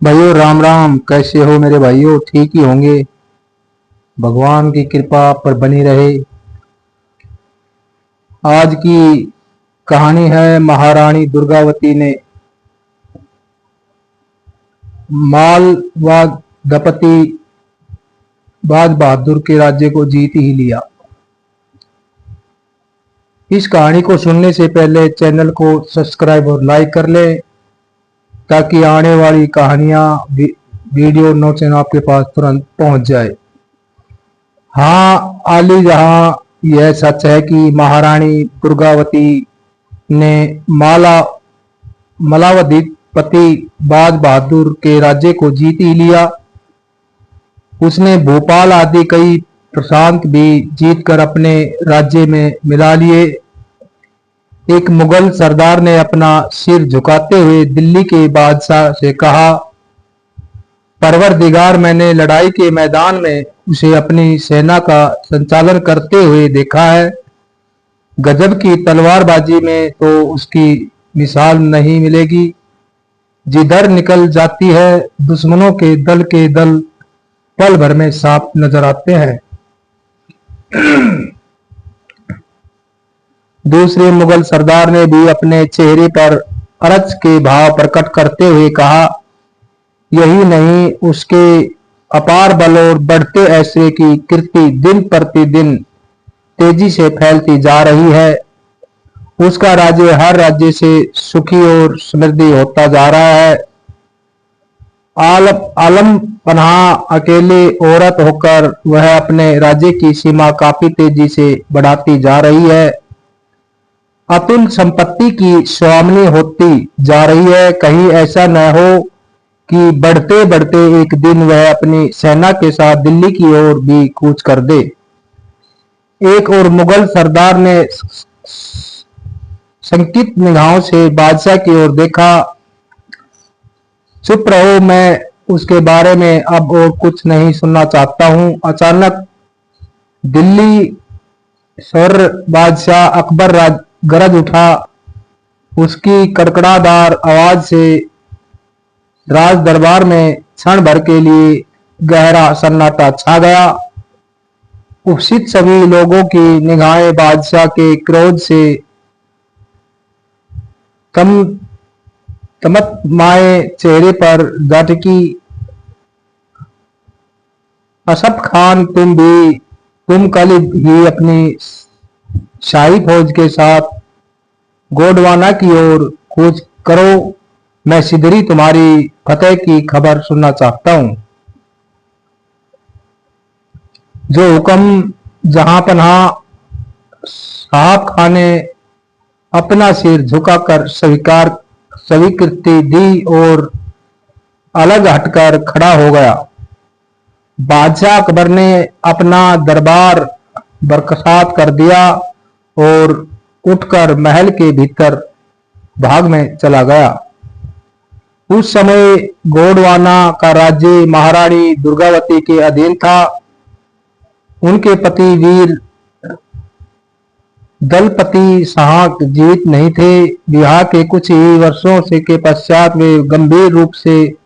भाइयों राम राम। कैसे हो मेरे भाइयों? ठीक ही होंगे। भगवान की कृपा आप पर बनी रहे। आज की कहानी है महारानी दुर्गावती ने मालवादपति बाज बहादुर के राज्य को जीत ही लिया। इस कहानी को सुनने से पहले चैनल को सब्सक्राइब और लाइक कर लें ताकि आने वाली कहानियां वीडियो नोटिफिकेशन आपके पास तुरंत पहुंच जाए। हाँ, आली जहां यह सच है कि महारानी दुर्गावती ने मलावधिपति बाज बहादुर के राज्य को जीत ही लिया। उसने भोपाल आदि कई प्रांत भी जीतकर अपने राज्य में मिला लिए। एक मुगल सरदार ने अपना सिर झुकाते हुए दिल्ली के बादशाह से कहा, परवरदिगार, मैंने लड़ाई के मैदान में उसे अपनी सेना का संचालन करते हुए देखा है। गजब की तलवारबाजी में तो उसकी मिसाल नहीं मिलेगी। जिधर निकल जाती है दुश्मनों के दल पल भर में साफ नजर आते हैं। दूसरे मुगल सरदार ने भी अपने चेहरे पर अरज के भाव प्रकट करते हुए कहा, यही नहीं, उसके अपार बल और बढ़ते ऐश्वर्य की कीर्ति दिन प्रतिदिन तेजी से फैलती जा रही है। उसका राज्य हर राज्य से सुखी और समृद्धि होता जा रहा है। आलम पनाह अकेले औरत होकर वह अपने राज्य की सीमा काफी तेजी से बढ़ाती जा रही है। अतुल संपत्ति की स्वामिनी होती जा रही है। कहीं ऐसा न हो कि बढ़ते बढ़ते एक दिन वह अपनी सेना के साथ दिल्ली की ओर भी कूच कर दे। एक और मुगल सरदार ने संकित निगाहों से बादशाह की ओर देखा। चुप रहो, मैं उसके बारे में अब और कुछ नहीं सुनना चाहता हूं। अचानक दिल्ली सर बादशाह अकबर गरज उठा। उसकी कड़कड़ादार आवाज से राज दरबार में क्षण भर के लिए गहरा सन्नाटा छा गया। उपस्थित सभी लोगों की निगाहें बादशाह के क्रोध से तमतमाए चेहरे पर जा टिकी। असफ खान, तुम कल ही अपनी शाही फौज के साथ गोंडवाना की ओर कूच करो। मैं शीघ्र ही तुम्हारी फतेह की खबर सुनना चाहता हूं। जो हुक्म जहां पनाह साहब खान ने अपना सिर झुकाकर स्वीकृति दी और अलग हटकर खड़ा हो गया। बादशाह अकबर ने अपना दरबार बरकरार कर दिया और उठकर महल के भीतर भाग में चला गया। उस समय गोंडवाना का राज्य महारानी दुर्गावती के अधीन था। उनके पति वीर दलपति शाह जीवित नहीं थे। विवाह के कुछ ही वर्षों से के पश्चात वे गंभीर रूप से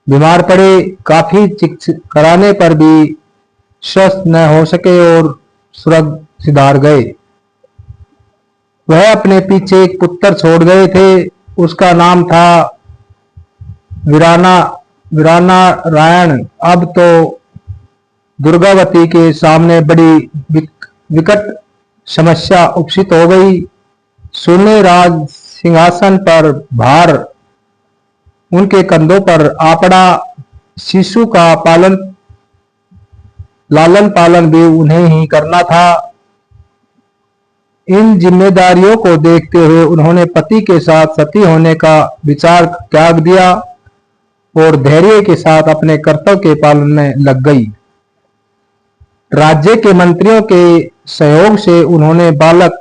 बीमार पड़े। काफी चिकित्सा कराने पर भी स्वस्थ न हो सके और स्वर्ग सिधार गए। वह अपने पीछे एक पुत्र छोड़ गए थे। उसका नाम था वीराना रायण। अब तो दुर्गावती के सामने बड़ी विकट समस्या उपस्थित हो गई। सोने राज सिंहासन पर भार उनके कंधों पर आ पड़ा। शिशु का लालन पालन भी उन्हें ही करना था। इन जिम्मेदारियों को देखते हुए उन्होंने पति के साथ सती होने का विचार त्याग दिया और धैर्य के साथ अपने कर्तव्य के पालन में लग गई। राज्य के मंत्रियों के सहयोग से उन्होंने बालक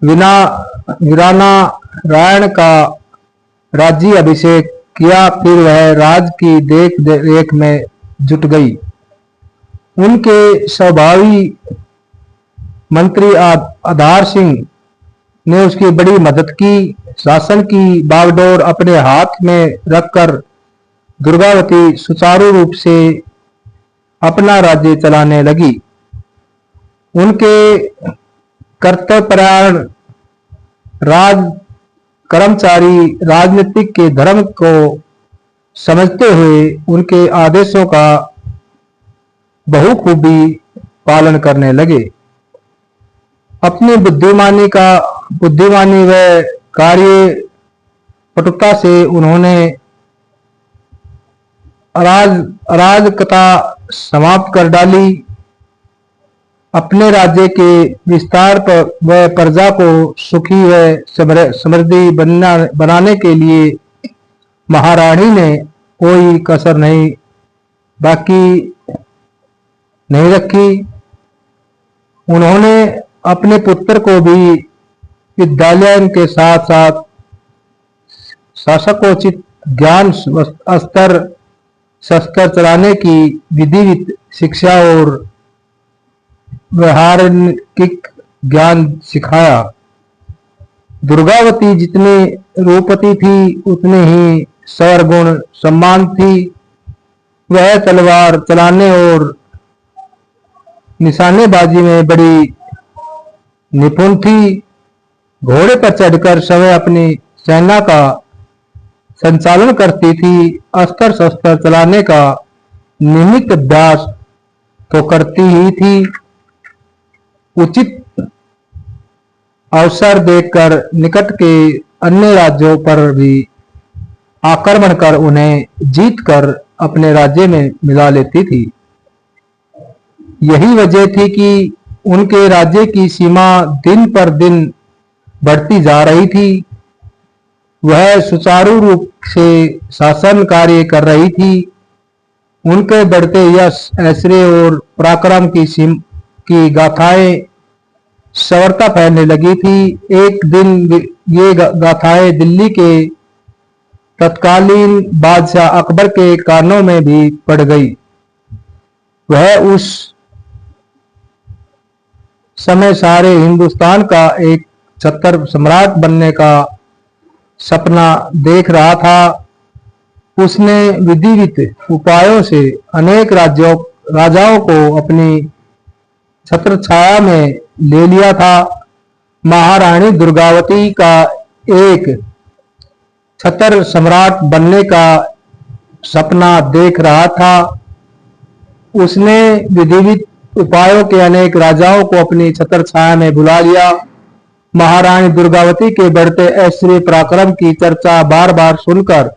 वीराना रायण का राज्य अभिषेक किया। फिर वह राज की देख रेख में जुट गई। उनके स्वभावी मंत्री आधार सिंह ने उसकी बड़ी मदद की। शासन की बागडोर अपने हाथ में रखकर दुर्गावती सुचारू रूप से अपना राज्य चलाने लगी। उनके कर्तव्यपरायण राज कर्मचारी राजनीतिक के धर्म को समझते हुए उनके आदेशों का बहुखूबी पालन करने लगे। अपनी बुद्धिमानी व कार्य पटुता से उन्होंने अराजकता समाप्त कर डाली। अपने राज्य के विस्तार पर व प्रजा को सुखी व समृद्धि बनाने के लिए महारानी ने कोई कसर बाकी नहीं रखी। उन्होंने अपने पुत्र को भी विद्यालय के साथ साथ शासकोचित ज्ञान अस्त्र शस्त्र चलाने की विधिवत शिक्षा और व्यवहारिक ज्ञान सिखाया। दुर्गावती जितनी रूपवती थी उतने ही सर्वगुण सम्मान थी। वह तलवार चलाने और निशानेबाजी में बड़ी निपुण थी। घोड़े पर चढ़कर स्वयं अपनी सेना का संचालन करती थी। अस्त्र शस्त्र चलाने का नियमित अभ्यास तो करती ही थी। उचित अवसर देखकर निकट के अन्य राज्यों पर भी आक्रमण कर उन्हें जीतकर अपने राज्य में मिला लेती थी। यही वजह थी कि उनके राज्य की सीमा दिन पर दिन बढ़ती जा रही थी। वह सुचारू रूप से शासन कार्य कर रही थी। उनके बढ़ते यश ऐश्वर्य और पराक्रम की गाथाएं सर्वत्र फैलने लगी थी। एक दिन ये गाथाएं दिल्ली के तत्कालीन बादशाह अकबर के कानों में भी पड़ गई। वह उस समय सारे हिंदुस्तान का एक छत्र सम्राट बनने का सपना देख रहा था। उसने विधिवत उपायों से अनेक राजाओं को अपनी छत्र छाया में ले लिया था। महारानी दुर्गावती का एक छत्र सम्राट बनने का सपना देख रहा था। उसने विधिवत उपायों के अनेक राजाओं को अपनी छत्र छाया में बुला लिया। महारानी दुर्गावती के बढ़ते ऐश्वर्य पराक्रम की चर्चा बार बार सुनकर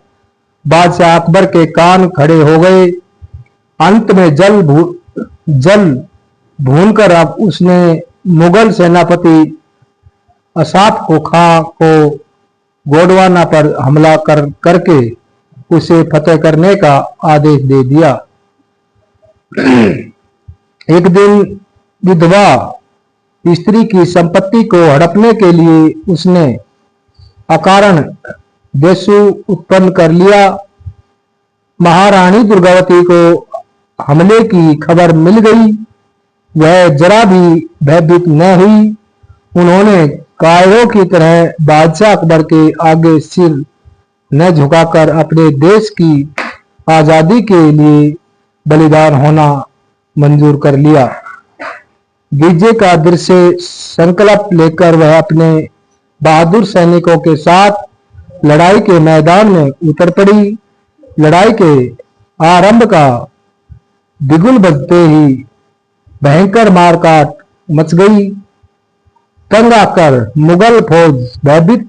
बादशाह अकबर के कान खड़े हो गए। अंत में जल भूनकर अब उसने मुगल सेनापति असाफ खां को गोंडवाना पर हमला करके उसे फतेह करने का आदेश दे दिया। एक दिन विधवा स्त्री की संपत्ति को हड़पने के लिए उसने अकारण देशु उत्पन्न कर लिया। महारानी दुर्गावती को हमले की खबर मिल गई। वह जरा भी भयभीत न हुई। उन्होंने कायरों की तरह बादशाह अकबर के आगे सिर न झुकाकर अपने देश की आजादी के लिए बलिदान होना मंजूर कर लिया। विजय का दृश्य संकल्प लेकर वह अपने बहादुर सैनिकों के साथ लड़ाई के मैदान में उतर पड़ी। लड़ाई के आरंभ का बिगुल बजते ही भयंकर मारकाट मच गई। तंग आकर मुगल फौज भयभीत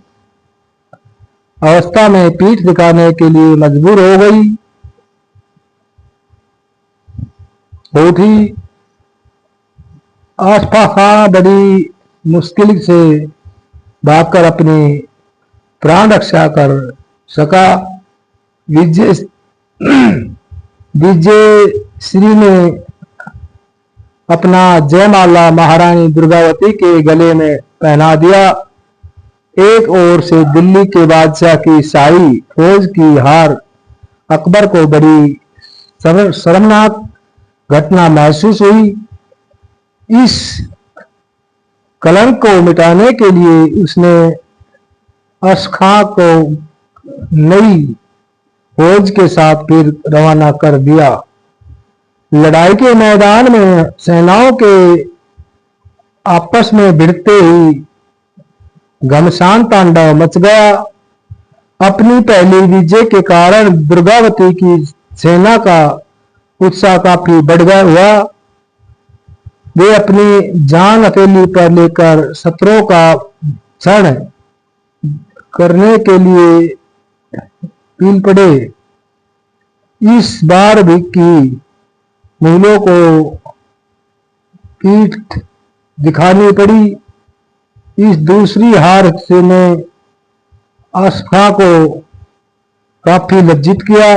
अवस्था में पीठ दिखाने के लिए मजबूर हो गई। उठी आसफा खां बड़ी मुश्किल से भागकर अपनी प्राण रक्षा कर सका। विजय श्री ने अपना जयमाला महारानी दुर्गावती के गले में पहना दिया। एक ओर से दिल्ली के बादशाह की शाही फौज की हार अकबर को बड़ी शर्मनाक घटना महसूस हुई। इस कलंक को मिटाने के लिए उसने अस खां को नई फौज के साथ फिर रवाना कर दिया। लड़ाई के मैदान में सेनाओं के आपस में भिड़ते ही घमासान तांडव मच गया। अपनी पहली विजय के कारण दुर्गावती की सेना का उत्साह काफी बढ़ गया हुआ। वे अपनी जान हथेली पर लेकर शत्रुओं का क्षण करने के लिए पील पड़े। इस बार भी की मुगलों को पीठ दिखानी पड़ी। इस दूसरी हार से ने आस्था को काफी लज्जित किया।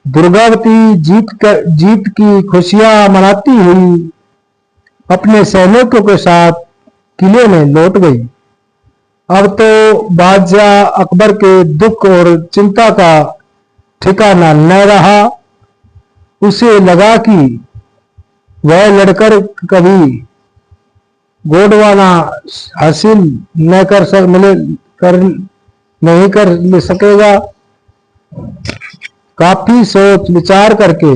दुर्गावती जीत की खुशियां मनाती हुई अपने सैनिकों के साथ किले में लौट गई। अब तो बादशाह अकबर के दुख और चिंता का ठिकाना न रहा। उसे लगा कि वह लड़कर कभी गोंडवाना हासिल न नहीं कर सकेगा। काफी सोच विचार करके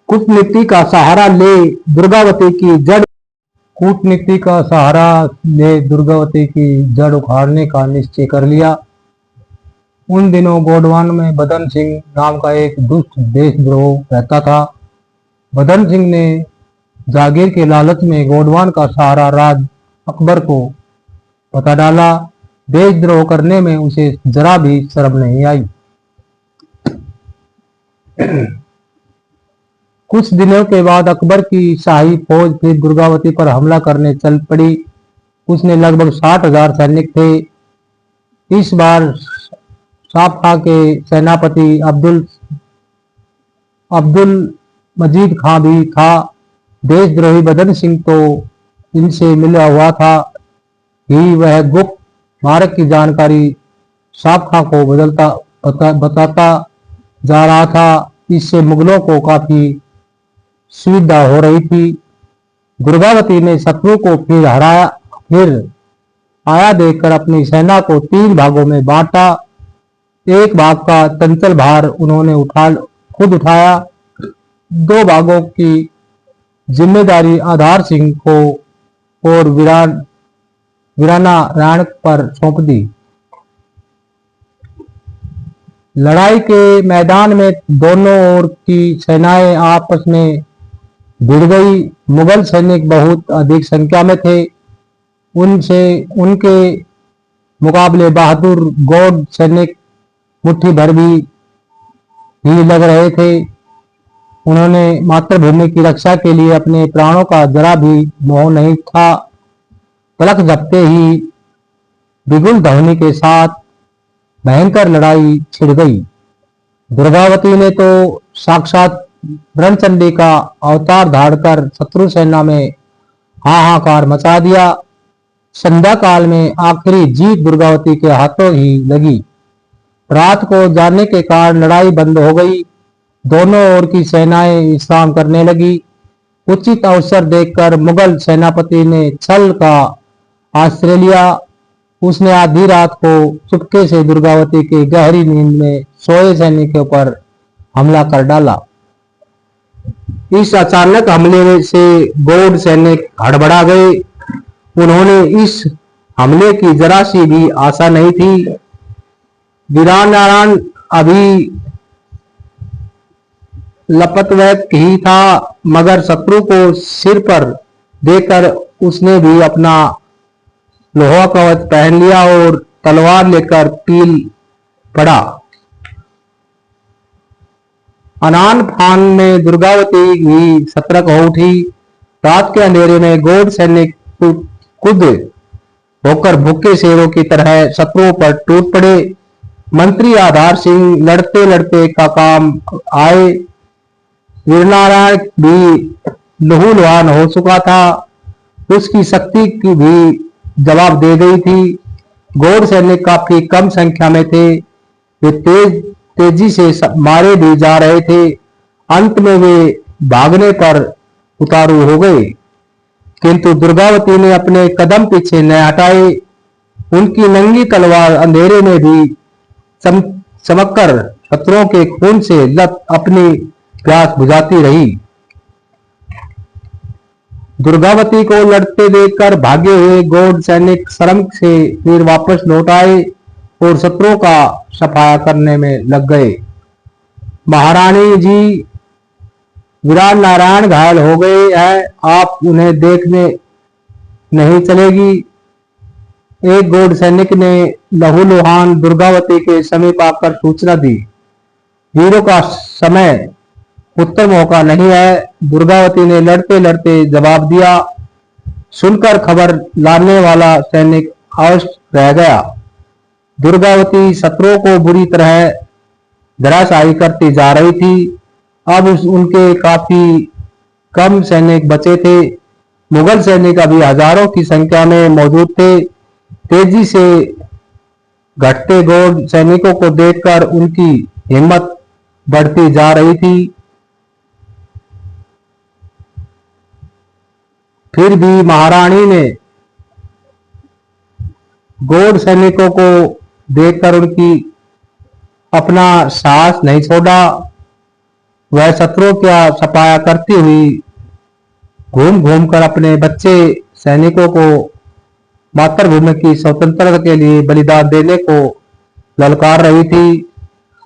कूटनीति का सहारा ले दुर्गावती की जड़ उखाड़ने का निश्चय कर लिया। उन दिनों गोंडवान में बदन सिंह नाम का एक दुष्ट देशद्रोह रहता था। बदन सिंह ने जागीर के लालच में गोंडवान का सारा राज अकबर को बता डाला। देशद्रोह करने में उसे जरा भी शर्म नहीं आई। कुछ दिनों के बाद अकबर की शाही फौज फिर दुर्गावती पर हमला करने चल पड़ी। उसने लगभग 60,000 सैनिक थे। इस बार साफा के सेनापति अब्दुल मजीद खां भी था। देशद्रोही बदन सिंह तो इनसे मिला हुआ था ही वह गुप्त मार्ग की जानकारी साफा को बताता जा रहा था। इससे मुगलों को काफी सुविधा हो रही थी। दुर्गावती ने शत्रु को फिर आया देखकर अपनी सेना को 3 भागों में बांटा। एक भाग का चंचल भार उन्होंने खुद उठाया। 2 भागों की जिम्मेदारी आधार सिंह को और वीराना राण पर सौंप दी। लड़ाई के मैदान में दोनों ओर की सेनाएं आपस में भिड़ गई। मुगल सैनिक बहुत अधिक संख्या में थे। उनके मुकाबले बहादुर गौड़ सैनिक मुट्ठी भर भी ही लग रहे थे। उन्होंने मातृभूमि की रक्षा के लिए अपने प्राणों का जरा भी मोह नहीं था। पलक झपते ही बिगुल ध्वनि के साथ भयंकर लड़ाई छिड़ गई। दुर्गावती ने तो साक्षात ब्रह्मचंडी का अवतार धारकर शत्रु सेना में हाहाकार मचा दिया। संध्या काल में आखिरी जीत दुर्गावती के हाथों ही लगी। रात को जाने के कारण लड़ाई बंद हो गई। दोनों ओर की सेनाएं विश्राम करने लगी। उचित अवसर देखकर मुगल सेनापति ने छल का आश्रय लिया। उसने आधी रात को चुपके से दुर्गावती के गहरी नींद में सोए सैनिकों पर हमला कर डाला। इस अचानक हमले से गौड़ सैनिक हड़बड़ा गए। उन्होंने इस हमले की जरा सी भी आशा नहीं थी। वीरानारायण अभी लपतवैत ही था, मगर शत्रु को सिर पर देकर उसने भी अपना लोहा कवच पहन लिया और तलवार लेकर पील पड़ा। अनान फान में दुर्गावती भी सतर्क हो उठी। रात के अंधेरे में गौड़ सैनिक खुद होकर भूखे शेरों की तरह शत्रुओं पर टूट पड़े। मंत्री आधार सिंह लड़ते लड़ते का काम आए। वीरनारायण भी लहूलुहान हो चुका था। उसकी शक्ति की भी जवाब दे गई थी। गौड़ सैनिक काफी कम संख्या में थे। वे तेजी से मारे भी जा रहे थे। अंत में वे भागने पर उतारू हो गए। किंतु दुर्गावती ने अपने कदम पीछे न हटाए। उनकी नंगी तलवार अंधेरे में भी चमककर शत्रुओं के खून से लत अपनी प्यास बुझाती रही। दुर्गावती को लड़ते देखकर भागे हुए गौड़ सैनिक शर्म से फिर वापस लौट आए और शत्रुओं का सफाया करने में लग गए। महारानी जी, वीरान नारायण घायल हो गए हैं, आप उन्हें देखने नहीं चलेगी? एक गौड़ सैनिक ने लहूलुहान दुर्गावती के समीप आकर सूचना दी। वीरों का समय उत्तम मौका नहीं है, दुर्गावती ने लड़ते लड़ते जवाब दिया। सुनकर खबर लाने वाला सैनिक अवश्य रह गया। दुर्गावती शत्रुओं को बुरी तरह धराशायी करती जा रही थी। अब उनके काफी कम सैनिक बचे थे। मुगल सैनिक अभी हजारों की संख्या में मौजूद थे। तेजी से घटते गौड़ सैनिकों को देखकर उनकी हिम्मत बढ़ती जा रही थी। फिर भी महारानी ने गौड़ सैनिकों को देखकर उनकी अपना साहस नहीं छोड़ा। वह शत्रुओं का सफाया करती हुई घूम घूम कर अपने बच्चे सैनिकों को मातृभूमि की स्वतंत्रता के लिए बलिदान देने को ललकार रही थी।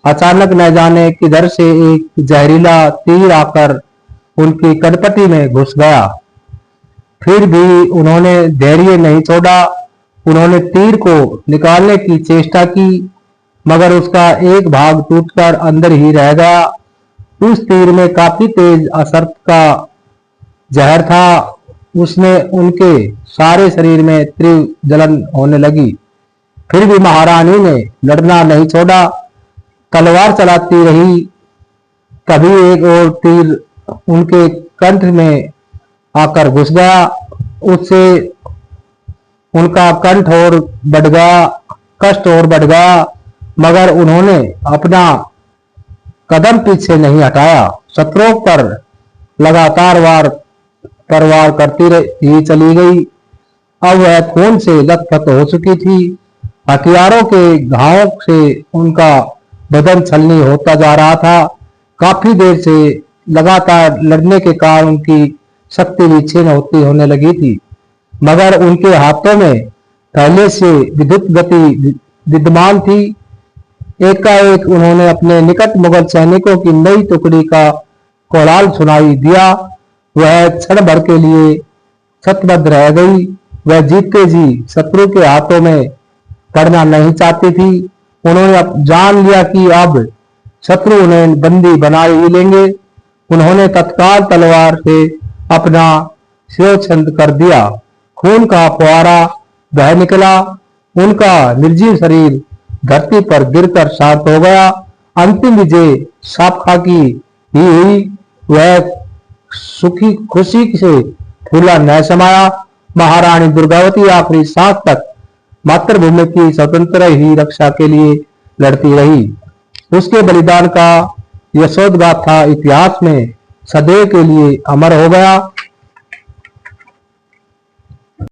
अचानक न जाने किधर से एक जहरीला तीर आकर उनकी कनपटी में घुस गया। फिर भी उन्होंने धैर्य नहीं छोड़ा। उन्होंने तीर को निकालने की चेष्टा की, मगर उसका एक भाग टूटकर अंदर ही रह गया। उस तीर में काफी तेज असर का जहर था। उसने उनके सारे शरीर में तीव्र जलन होने लगी। फिर भी महारानी ने लड़ना नहीं छोड़ा, तलवार चलाती रही। कभी एक और तीर उनके कंठ में आकर घुस गया। उससे उनका कंठ और बढ़ गया, कष्ट और बढ़ गया, मगर उन्होंने अपना कदम पीछे नहीं हटाया। शत्रुओं पर लगातार वार करती ही चली गई। अब वह खून से लथपथ हो चुकी थी। हथियारों के घावों से उनका बदन छलनी होता जा रहा था। काफी देर से लगातार लड़ने के कारण उनकी शक्ति भी क्षीण होने लगी थी, मगर उनके हाथों में पहले से विद्युत गति विद्यमान थी। एकाएक उन्होंने अपने निकट मुगल सैनिकों की नई टुकड़ी का कोलाहल सुनाई दिया। वह क्षण भर के लिए छतबद्ध रह गई। वह जीतते जी शत्रु के हाथों में पड़ना नहीं चाहती थी। उन्होंने अब जान लिया कि अब शत्रु उन्हें बंदी बना ही लेंगे। उन्होंने तत्काल तलवार से अपना शिरोच्छेद कर दिया। खून का फुहारा बह निकला। उनका निर्जीव शरीर धरती पर गिरकर शांत हो गया। अंतिम विजय शापखा की ही हुई। वह सुखी खुशी से फूला न समाया। महारानी दुर्गावती आखिरी सांस तक मातृभूमि की स्वतंत्र ही रक्षा के लिए लड़ती रही। उसके बलिदान का यशोद गाथा इतिहास में सदैव के लिए अमर हो गया।